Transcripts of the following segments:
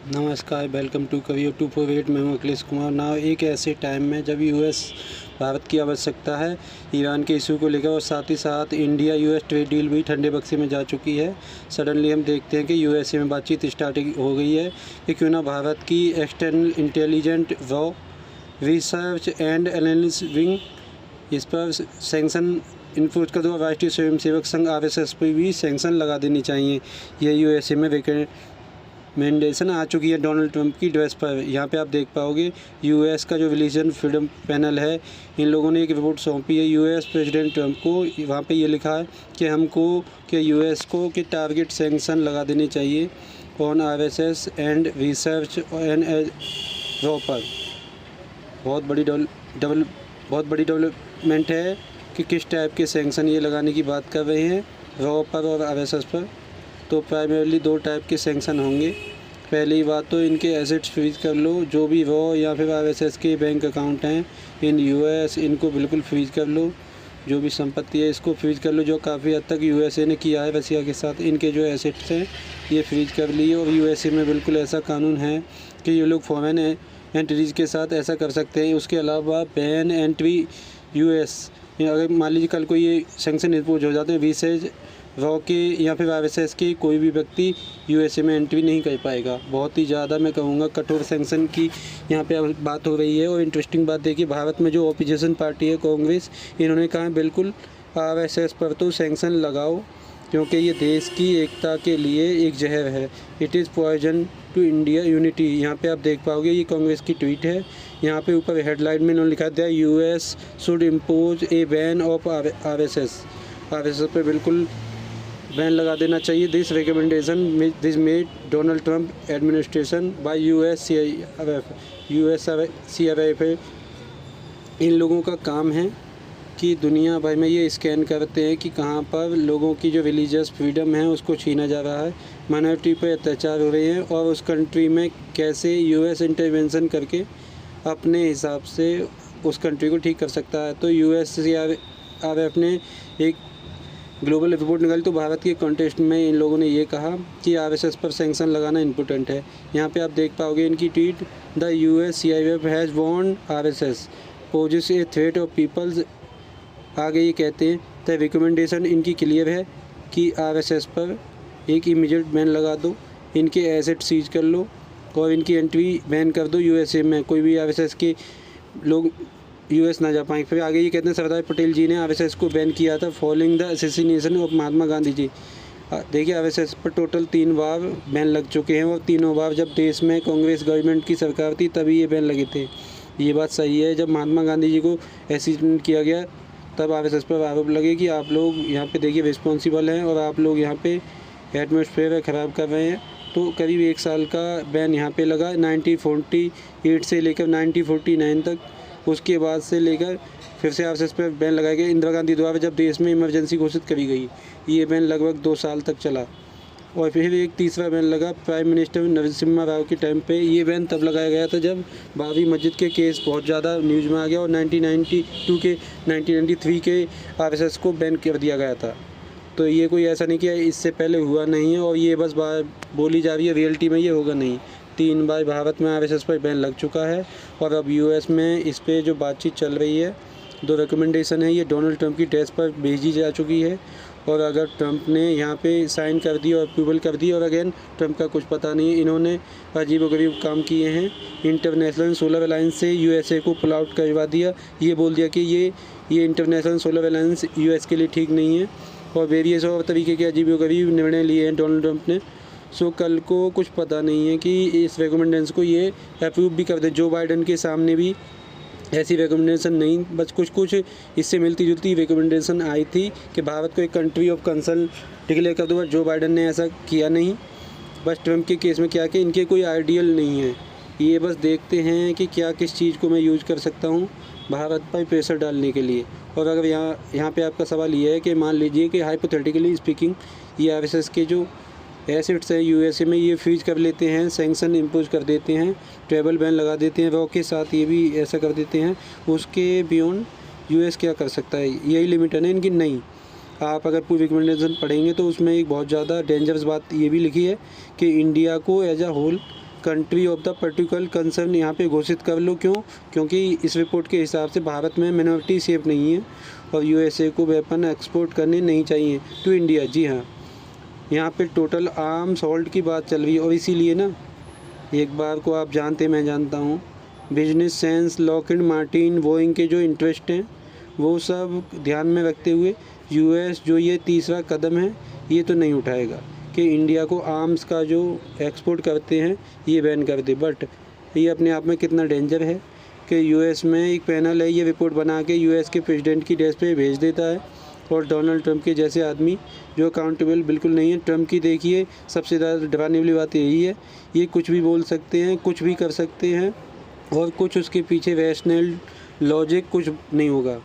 नमस्कार, welcome to कवियो 248। मैं हूं अखिलेश कुमार। नाउ एक ऐसे टाइम में जब यूएस भारत की आवश्यकता है ईरान के इशू को लेकर, और साथ ही साथ इंडिया यूएस ट्रेड डील भी ठंडे बक्से में जा चुकी है। सडनली हम देखते हैं कि यूएसए में बातचीत स्टार्टिंग हो गई है कि क्यों ना भारत की एक्सटर्नल इंटेलिजेंट व रिसर्च एंड एनालिसिस विंग इस पर सैंक्शन इन्फोर्स कर दो। राष्ट्रीय स्वयंसेवक संघ आरएसएस पर भी सैंक्शन लगा देनी चाहिए। यह यूएसए में रिकमेंडेशन आ चुकी है डोनाल्ड ट्रंप की ड्रेस पर। यहाँ पे आप देख पाओगे यूएस का जो रिलीजन फ्रीडम पैनल है, इन लोगों ने एक रिपोर्ट सौंपी है यूएस प्रेसिडेंट ट्रंप को। वहाँ पे ये लिखा है कि हमको कि यूएस को कि टारगेट सैंक्शन लगा देने चाहिए on RSS and research and raw पर। बहुत बड़ी डेवलपमेंट है कि किस टाइप के सैंक्शन ये लगाने की बात कर रहे हैं, रॉ पर और आरएसएस पर। तो प्राइमरली दो टाइप के सैंक्शन होंगे। पहली बात तो इनके एसेट्स फ्रीज कर लो, जो भी रॉ या फिर आरएसएस के बैंक अकाउंट हैं इन यूएस, इनको बिल्कुल फ्रीज कर लो। जो भी संपत्ति है इसको फ्रीज कर लो, जो काफ़ी हद तक यूएसए ने किया है रसिया के साथ। इनके जो एसेट्स हैं ये फ्रीज कर लिए। और यूएसए में बिल्कुल ऐसा कानून है कि ये लोग फॉरेन एंटिटीज़ के साथ ऐसा कर सकते हैं। उसके अलावा बैन एंट्री यूएस, अगर मान लीजिए कल को ये सैंक्शन इम्पोज हो जाते हैं रिसर्च रॉ के या फिर आरएसएस के, कोई भी व्यक्ति यूएसए में एंट्री नहीं कर पाएगा। बहुत ही ज़्यादा मैं कहूँगा कठोर सैंक्शन की यहाँ पे बात हो रही है। और इंटरेस्टिंग बात देखिए, भारत में जो ऑपोजिशन पार्टी है कांग्रेस, इन्होंने कहा बिल्कुल आरएसएस पर तो सैंक्शन लगाओ, क्योंकि ये देश की एकता के लिए एक जहर है। It is poison to India unity. यहाँ पे आप देख पाओगे ये कांग्रेस की ट्वीट है। यहाँ पे ऊपर हेडलाइन में इन्होंने लिखा था US should impose a ban of RSS पे बिल्कुल बैन लगा देना चाहिए। This recommendation this made Donald Trump administration by USCRF. इन लोगों का काम है कि दुनिया भर में ये स्कैन करते हैं कि कहाँ पर लोगों की जो रिलीजियस फ्रीडम है उसको छीना जा रहा है, माइनॉरिटी पर अत्याचार हो रहे हैं, और उस कंट्री में कैसे यूएस इंटरवेंशन करके अपने हिसाब से उस कंट्री को ठीक कर सकता है। तो यूएससीआरएफ ने एक ग्लोबल रिपोर्ट निकाली, तो भारत के कॉन्टेक्स्ट में इन लोगों ने ये कहा कि आरएसएस पर सैंक्शन लगाना इम्पोर्टेंट है। यहाँ पे आप देख पाओगे इनकी tweet, the USCRF has warned RSS poses a threat of peoples. आगे ये कहते हैं द रिकमेंडेशन इनकी क्लियर है कि आरएसएस पर एक इमीडिएट बैन लगा दो, इनके एसेट सीज कर लो और इनकी एंट्री बैन कर दो यूएसए में। कोई भी आरएसएस के लोग यूएस ना जा पाएँ। फिर आगे ये कहते हैं सरदार पटेल जी ने आरएसएस को बैन किया था following the assassination of Mahatma Gandhi ji. देखिए आरएसएस पर टोटल 3 बार बैन लग चुके हैं, और तीनों बार जब देश में कांग्रेस गवर्नमेंट की सरकार थी तभी ये बैन लगे थे। ये बात सही है, जब महात्मा गांधी जी को असैसिनेट किया गया तब आरएसएस पर आरोप लगे कि आप लोग यहाँ पे देखिए रिस्पॉन्सिबल हैं और आप लोग यहाँ पे एटमॉस्फेयर ख़राब कर रहे हैं। तो करीब 1 साल का बैन यहाँ पे लगा 1948 से लेकर 1949 तक। उसके बाद से लेकर फिर से आरएसएस पर बैन लगाया गया इंदिरा गांधी द्वारा, जब देश में इमरजेंसी घोषित करी गई। ये बैन लगभग 2 साल तक चला। और फिर एक तीसरा बैन लगा प्राइम मिनिस्टर नरसिम्हा राव के टाइम पे। ये बैन तब लगाया गया था जब बाबरी मस्जिद के केस बहुत ज़्यादा न्यूज़ में आ गया, और 1993 के आरएसएस को बैन कर दिया गया था। तो ये कोई ऐसा नहीं कि इससे पहले हुआ नहीं है और ये बस बोली जा रही है, रियलिटी में ये होगा नहीं। 3 बार भारत में आरएसएस पर बैन लग चुका है, और अब यूएस में इस पर जो बातचीत चल रही है, 2 रिकमेंडेशन है, ये डोनाल्ड ट्रंप की डेस्क पर भेजी जा चुकी है। और अगर ट्रंप ने यहाँ पे साइन कर दी और अप्रूवल कर दी, और अगेन ट्रंप का कुछ पता नहीं है, इन्होंने अजीबोगरीब काम किए हैं। इंटरनेशनल सोलर अलायंस से यूएसए को पुल आउट करवा दिया। ये बोल दिया कि ये इंटरनेशनल सोलर अलायंस यूएस के लिए ठीक नहीं है, और वेरियस और तरीके के अजीबोगरीब निर्णय लिए हैं डोनाल्ड ट्रंप ने। सो कल को कुछ पता नहीं है कि इस रिकमेंडेशन को ये अप्रूव भी कर दे। जो बाइडन के सामने भी ऐसी रिकमेंडेशन नहीं, बस कुछ इससे मिलती जुलती रिकमेंडेशन आई थी कि भारत को एक कंट्री ऑफ कंसर्न डिक्लेयर कर दो, बट जो बाइडन ने ऐसा किया नहीं। बस ट्रंप के केस में क्या कि इनके कोई आइडियल नहीं है, ये बस देखते हैं कि क्या किस चीज़ को मैं यूज़ कर सकता हूँ भारत पर प्रेशर डालने के लिए। और अगर यहाँ पे आपका सवाल ये है कि मान लीजिए कि हाइपोथेटिकली स्पीकिंग ये आरएसएस के जो एसिड्स हैं यूएसए में ये फ्रीज कर लेते हैं, सैंक्शन इम्पोज कर देते हैं, ट्रैवल बैन लगा देते हैं, रॉ के साथ ये भी ऐसा कर देते हैं, उसके बियॉन्ड यूएस क्या कर सकता है? यही लिमिट है ना इनकी? नहीं। आप अगर पूरी रिकमेंडेशन पढ़ेंगे तो उसमें एक बहुत ज़्यादा डेंजरस बात ये भी लिखी है कि इंडिया को as a whole country of the particular concern यहाँ पे घोषित कर लो। क्यों? क्योंकि इस रिपोर्ट के हिसाब से भारत में मिनोरिटी सेफ नहीं है और यूएसए को वेपन एक्सपोर्ट करने नहीं चाहिए टू इंडिया। जी हाँ, यहाँ पे टोटल आर्म्स होल्ड की बात चल रही है और इसीलिए ना, एक बार को आप जानते, मैं जानता हूँ, business sense, Lockheed Martin, Boeing के जो इंटरेस्ट हैं वो सब ध्यान में रखते हुए यूएस जो ये तीसरा कदम है ये तो नहीं उठाएगा कि इंडिया को आर्म्स का जो एक्सपोर्ट करते हैं ये बैन कर दे। बट ये अपने आप में कितना डेंजर है कि यूएस में एक पैनल है, ये रिपोर्ट बना के यूएस के प्रेसिडेंट की डेस्क पे भेज देता है और डोनाल्ड ट्रंप के जैसे आदमी जो अकाउंटेबल बिल्कुल नहीं है। ट्रंप की देखिए सबसे ज़्यादा डराने वाली बात यही है, ये कुछ भी बोल सकते हैं, कुछ भी कर सकते हैं और कुछ उसके पीछे रैशनल लॉजिक कुछ नहीं होगा,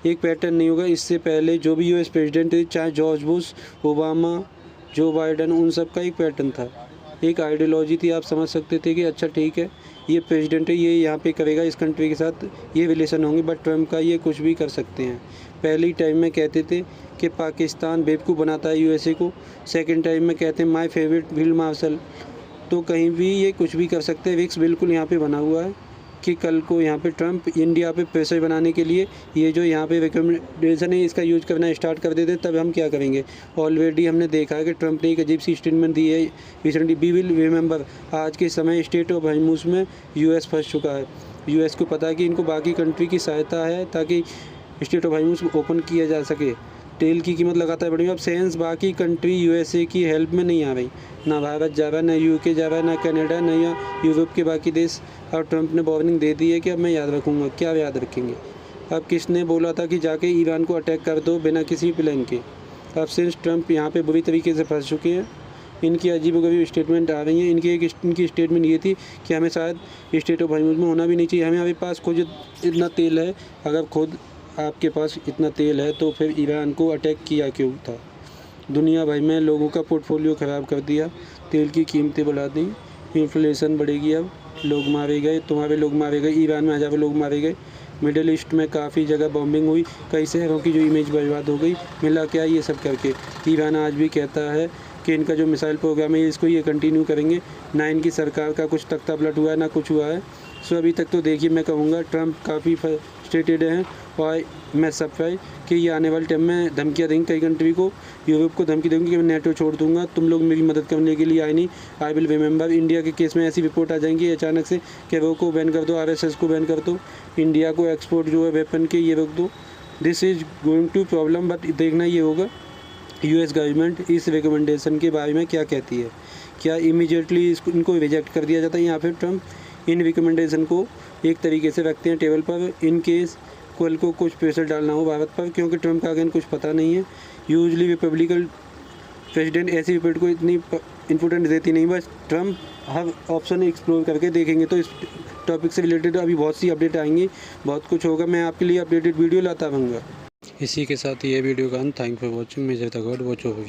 एक पैटर्न नहीं होगा। इससे पहले जो भी यूएस प्रेसिडेंट थे, चाहे जॉर्ज बुश, ओबामा, जो बाइडन, उन सब का एक पैटर्न था, एक आइडियोलॉजी थी। आप समझ सकते थे कि अच्छा ठीक है ये प्रेसिडेंट है, ये यहाँ पे करेगा, इस कंट्री के साथ ये रिलेशन होंगे। बट ट्रंप का ये कुछ भी कर सकते हैं। पहली टाइम में कहते थे कि पाकिस्तान बेवकूफ़ बनाता है यूएसए को, सेकंड टाइम में कहते हैं माय फेवरेट फील्ड मार्शल। तो कहीं भी ये कुछ भी कर सकते हैं। रिक्स बिल्कुल यहाँ पे बना हुआ है कि कल को यहाँ पे ट्रंप इंडिया पे प्रेशर बनाने के लिए ये जो यहाँ पे रिकमेंडेशन है इसका यूज करना स्टार्ट कर देते, तब हम क्या करेंगे। ऑलरेडी हमने देखा है कि ट्रंप ने एक अजीब सी स्टेटमेंट दी है रिसेंटली, वी विल रिमेंबर। आज के समय स्टेट ऑफ हॉर्मुज़ में यूएस फंस चुका है। यूएस को पता है कि इनको बाकी कंट्री की सहायता है ताकि स्टेट ऑफ हॉर्मुज़ ओपन किया जा सके। तेल की कीमत लगातार बढ़ी। अब सेंस बाकी कंट्री यूएसए की हेल्प में नहीं आ रही, ना भारत जा रहा है, ना यूके जा रहा है, ना कनाडा, ना या यूरोप के बाकी देश। अब ट्रंप ने वार्निंग दे दी है कि अब मैं याद रखूँगा। क्या याद रखेंगे? अब किसने बोला था कि जाके ईरान को अटैक कर दो बिना किसी प्लान के। अब सिंस ट्रंप यहाँ पे बुरी तरीके से फंस चुके हैं, इनकी अजीबोगरीब स्टेटमेंट आ रही हैं। इनकी स्टेटमेंट ये थी कि हमें शायद स्टेट ऑफ हॉर्मुज़ में होना भी नहीं चाहिए, हमें पास खुद इतना तेल है। अगर खुद आपके पास इतना तेल है तो फिर ईरान को अटैक किया क्यों था? दुनिया भर में लोगों का पोर्टफोलियो ख़राब कर दिया, तेल की कीमतें बढ़ा दी, इन्फ्लेशन बढ़ेगी, अब लोग मारे गए, तुम्हारे लोग मारे गए, ईरान में हज़ारों लोग मारे गए, मिडिल ईस्ट में काफ़ी जगह बॉम्बिंग हुई, कई शहरों की जो इमेज बर्बाद हो गई। मिला क्या ये सब करके? ईरान आज भी कहता है कि इनका जो मिसाइल प्रोग्राम है इसको ये कंटिन्यू करेंगे। ना इनकी सरकार का कुछ तख्ता पलट हुआ है, ना कुछ हुआ है। सो अभी तक तो देखिए, मैं कहूँगा ट्रंप काफ़ी फ्रस्ट्रेटेड हैं और मैं सरप्राइज कि ये आने वाले टाइम में धमकियाँ देंगे कई कंट्री को। यूरोप को धमकी देंगे कि मैं नेटो छोड़ दूंगा, तुम लोग मेरी मदद करने के लिए आए नहीं। I will remember. इंडिया के केस में ऐसी रिपोर्ट आ जाएंगी अचानक से कि वो को बैन कर दो, आरएसएस को बैन कर दो, इंडिया को एक्सपोर्ट जो है वेपन के ये रोक दो। This is going to problem. But देखना ये होगा यूएस गवर्नमेंट इस रिकमेंडेशन के बारे में क्या कहती है। क्या इमीडिएटली इनको रिजेक्ट कर दिया जाता है या फिर ट्रंप इन रिकमेंडेशन को एक तरीके से रखते हैं टेबल पर, इन केस कल को कुछ प्रेशर डालना हो भारत पर। क्योंकि ट्रंप का अगेन कुछ पता नहीं है। यूजली रिपब्लिकन प्रेसिडेंट ऐसी रिपोर्ट को इतनी इम्पोर्टेंस देती नहीं, बस ट्रंप हर ऑप्शन एक्सप्लोर करके देखेंगे। तो इस टॉपिक से रिलेटेड अभी बहुत सी अपडेट आएंगी, बहुत कुछ होगा। मैं आपके लिए अपडेटेड वीडियो लाता रहूँगा। इसी के साथ ये वीडियो का अंत। Thank for watching. Measure the God watch over you.